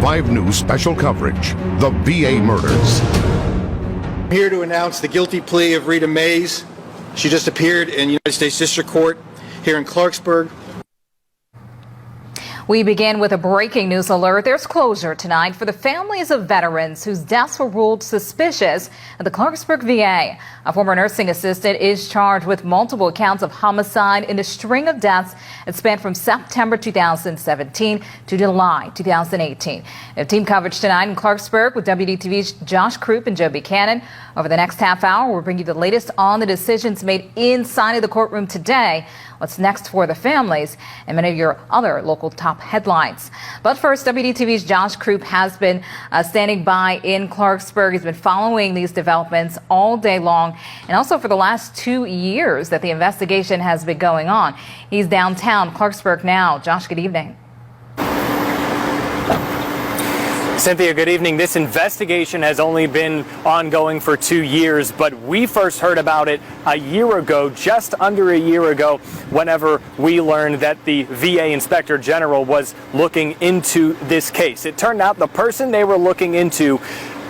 5 News special coverage, the VA murders. I'm here to announce the guilty plea of Rita Mays. She just appeared in United States District Court here in Clarksburg. We begin with a breaking news alert. There's closure tonight for the families of veterans whose deaths were ruled suspicious at the Clarksburg VA. A former nursing assistant is charged with multiple counts of homicide in a string of deaths that spanned from September 2017 to July 2018. We have team coverage tonight in Clarksburg with WDTV's Josh Croup and Joe Buchanan. Over the next half hour, we'll bring you the latest on the decisions made inside of the courtroom today, what's next for the families, and many of your other local top headlines. But first, WDTV's Josh Croup has been standing by in Clarksburg. He's been following these developments all day long, and also for the last 2 years that the investigation has been going on. He's downtown Clarksburg now. Josh, good evening. Cynthia, good evening. This investigation has only been ongoing for 2 years, but we first heard about it a year ago, just under a year ago, whenever we learned that the VA Inspector General was looking into this case. It turned out the person they were looking into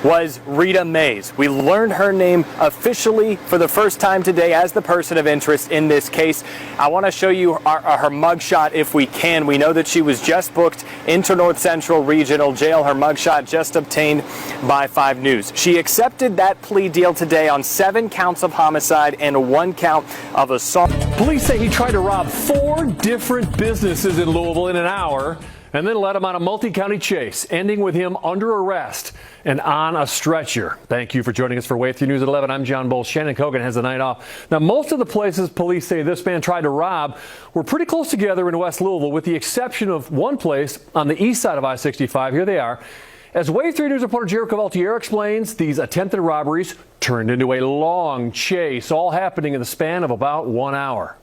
was Rita Mays. We learned her name officially for the first time today as the person of interest in this case. I want to show you her mugshot if we can. We know that she was just booked into North Central Regional Jail. Her mugshot just obtained by 5 News. She accepted that plea deal today on 7 counts of homicide and 1 count of assault. Police say he tried to rob 4 different businesses in Louisville in an hour and then led him on a multi-county chase, ending with him under arrest and on a stretcher. Thank you for joining us for Wave 3 News at 11. I'm John Bowles. Shannon Kogan has the night off. Now, most of the places police say this man tried to rob were pretty close together in West Louisville, with the exception of one place on the east side of I-65. Here they are. As Wave 3 News reporter Jericho Valtier explains, these attempted robberies turned into a long chase, all happening in the span of about 1 hour.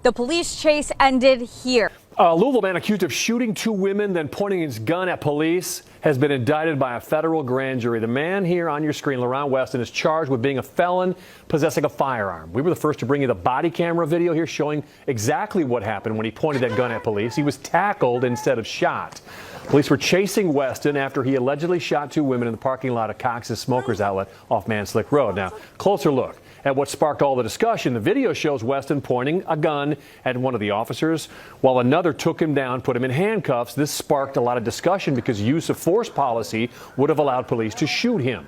The police chase ended here. A Louisville man accused of shooting 2 women, then pointing his gun at police, has been indicted by a federal grand jury. The man here on your screen, LaRon Weston, is charged with being a felon possessing a firearm. We were the first to bring you the body camera video here showing exactly what happened when he pointed that gun at police. He was tackled instead of shot. Police were chasing Weston after he allegedly shot 2 women in the parking lot of Cox's Smokers Outlet off Manslick Road. Now, closer look at what sparked all the discussion. The video shows Weston pointing a gun at one of the officers while another took him down, put him in handcuffs. This sparked a lot of discussion because use of force policy would have allowed police to shoot him.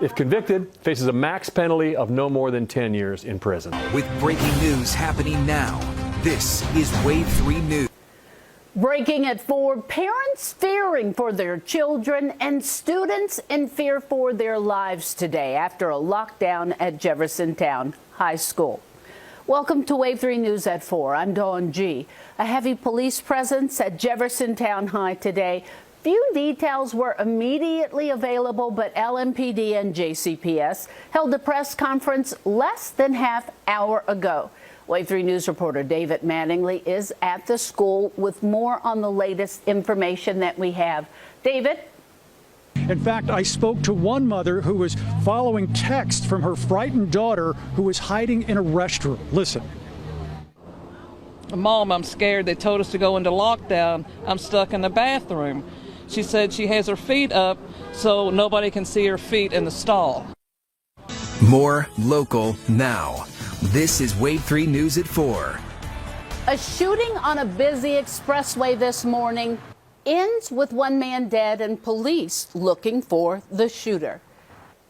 If convicted, faces a max penalty of no more than 10 years in prison. With breaking news happening now, this is Wave 3 News. Breaking at 4, parents fearing for their children and students in fear for their lives today after a lockdown at Jeffersontown High School. Welcome to Wave 3 News at 4. I'm Dawn G. A heavy police presence at Jeffersontown High today. Few details were immediately available, but LMPD and JCPS held a press conference less than half hour ago. Wave 3 News reporter David Mattingly is at the school with more on the latest information that we have. David? In fact, I spoke to one mother who was following texts from her frightened daughter who was hiding in a restroom. Listen. Mom, I'm scared. They told us to go into lockdown. I'm stuck in the bathroom. She said she has her feet up so nobody can see her feet in the stall. More local now. This is Wave 3 News at 4. A shooting on a busy expressway this morning ends with 1 man dead and police looking for the shooter.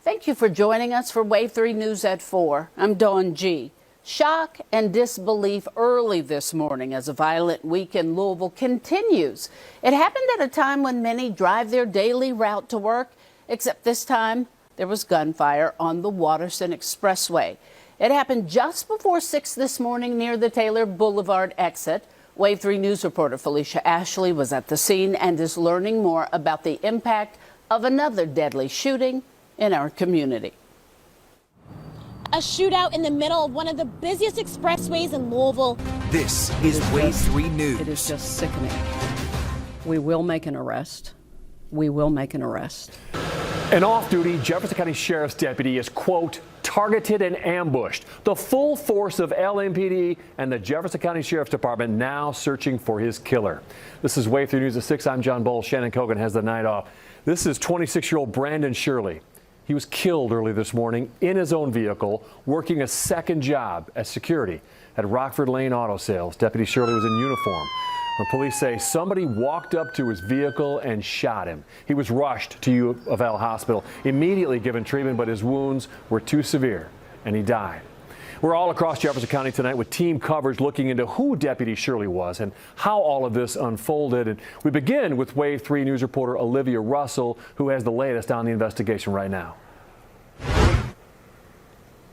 Thank you for joining us for Wave 3 News at 4. I'm Dawn G. Shock and disbelief early this morning as a violent week in Louisville continues. It happened at a time when many drive their daily route to work, except this time there was gunfire on the Watterson Expressway. It happened just before 6 this morning near the Taylor Boulevard exit. Wave 3 News reporter Felicia Ashley was at the scene and is learning more about the impact of another deadly shooting in our community. A shootout in the middle of one of the busiest expressways in Louisville. This is Wave 3 News. It is just sickening. We will make an arrest. We will make an arrest. An off-duty Jefferson County Sheriff's deputy is, quote, targeted and ambushed. The full force of LMPD and the Jefferson County Sheriff's Department now searching for his killer. This is Wave 3 News at 6. I'm John Bowles. Shannon Kogan has the night off. This is 26-year-old Brandon Shirley. He was killed early this morning in his own vehicle, working a second job as security at Rockford Lane Auto Sales. Deputy Shirley was in uniform when police say somebody walked up to his vehicle and shot him. He was rushed to U of L Hospital, immediately given treatment, but his wounds were too severe and he died. We're all across Jefferson County tonight with team coverage looking into who Deputy Shirley was and how all of this unfolded. And we begin with Wave 3 News reporter Olivia Russell, who has the latest on the investigation right now.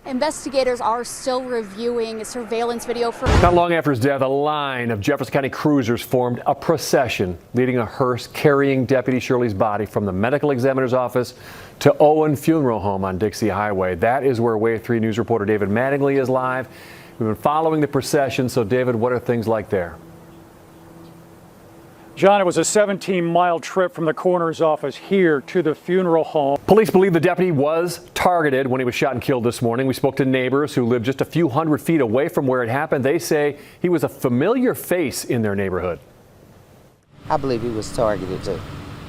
Investigators are still reviewing surveillance video for... Not long after his death, a line of Jefferson County cruisers formed a procession leading a hearse carrying Deputy Shirley's body from the medical examiner's office to Owen Funeral Home on Dixie Highway. That is where Wave 3 News reporter David Mattingly is live. We've been following the procession. So, David, what are things like there? John, it was a 17-mile trip from the coroner's office here to the funeral home. Police believe the deputy was targeted when he was shot and killed this morning. We spoke to neighbors who live just a few hundred feet away from where it happened. They say he was a familiar face in their neighborhood. I believe he was targeted too,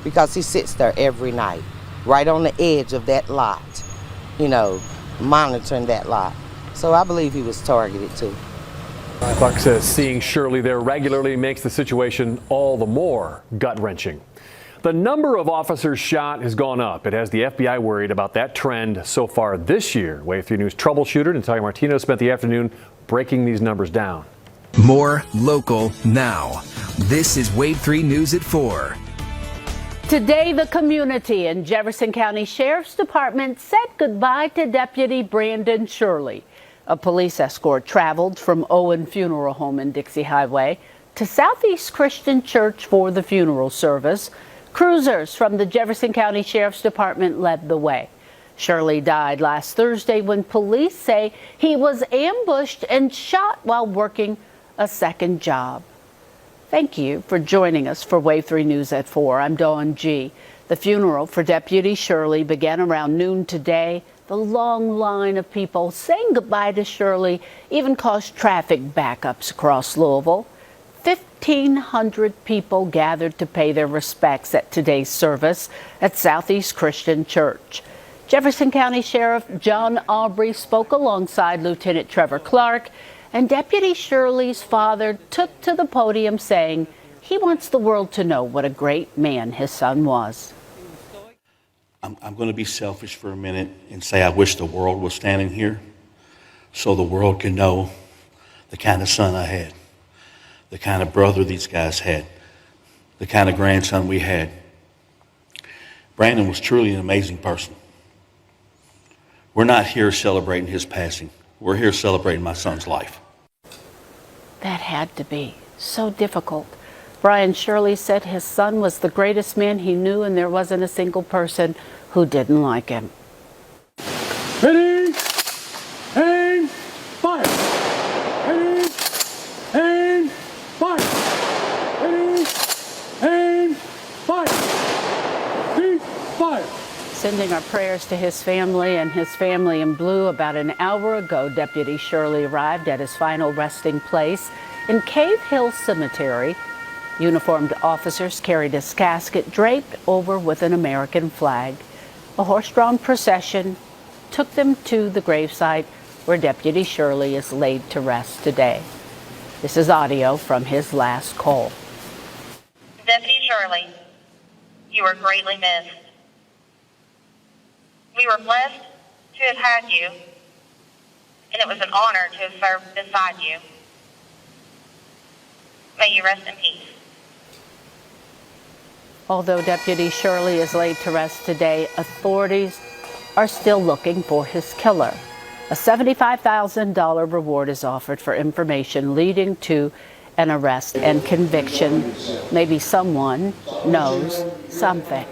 because he sits there every night, right on the edge of that lot, you know, monitoring that lot. So I believe he was targeted too. Buck says seeing Shirley there regularly makes the situation all the more gut-wrenching. The number of officers shot has gone up. It has the FBI worried about that trend so far this year. Wave 3 News troubleshooter Natalia Martino spent the afternoon breaking these numbers down. More local now. This is Wave 3 News at 4. Today, the community and Jefferson County Sheriff's Department said goodbye to Deputy Brandon Shirley. A police escort traveled from Owen Funeral Home in Dixie Highway to Southeast Christian Church for the funeral service. Cruisers from the Jefferson County Sheriff's Department led the way. Shirley died last Thursday when police say he was ambushed and shot while working a second job. Thank you for joining us for Wave 3 News at 4. I'm Dawn G. The funeral for Deputy Shirley began around noon today. The long line of people saying goodbye to Shirley even caused traffic backups across Louisville. 1,500 people gathered to pay their respects at today's service at Southeast Christian Church. Jefferson County Sheriff John Aubrey spoke alongside Lieutenant Trevor Clark, and Deputy Shirley's father took to the podium saying he wants the world to know what a great man his son was. I'm going to be selfish for a minute and say I wish the world was standing here so the world can know the kind of son I had, the kind of brother these guys had, the kind of grandson we had. Brandon was truly an amazing person. We're not here celebrating his passing. We're here celebrating my son's life. That had to be so difficult. Brian Shirley said his son was the greatest man he knew, and there wasn't a single person who didn't like him. Ready, aim, fire. Ready, aim, fire. Ready, aim, fire. Ready, fire. Sending our prayers to his family and his family in blue. About an hour ago, Deputy Shirley arrived at his final resting place in Cave Hill Cemetery. Uniformed officers carried his casket draped over with an American flag. A horse-drawn procession took them to the gravesite where Deputy Shirley is laid to rest today. This is audio from his last call. Deputy Shirley, you are greatly missed. We were blessed to have had you, and it was an honor to have served beside you. May you rest in peace. Although Deputy Shirley is laid to rest today, authorities are still looking for his killer. A $75,000 reward is offered for information leading to an arrest and conviction. Maybe someone knows something.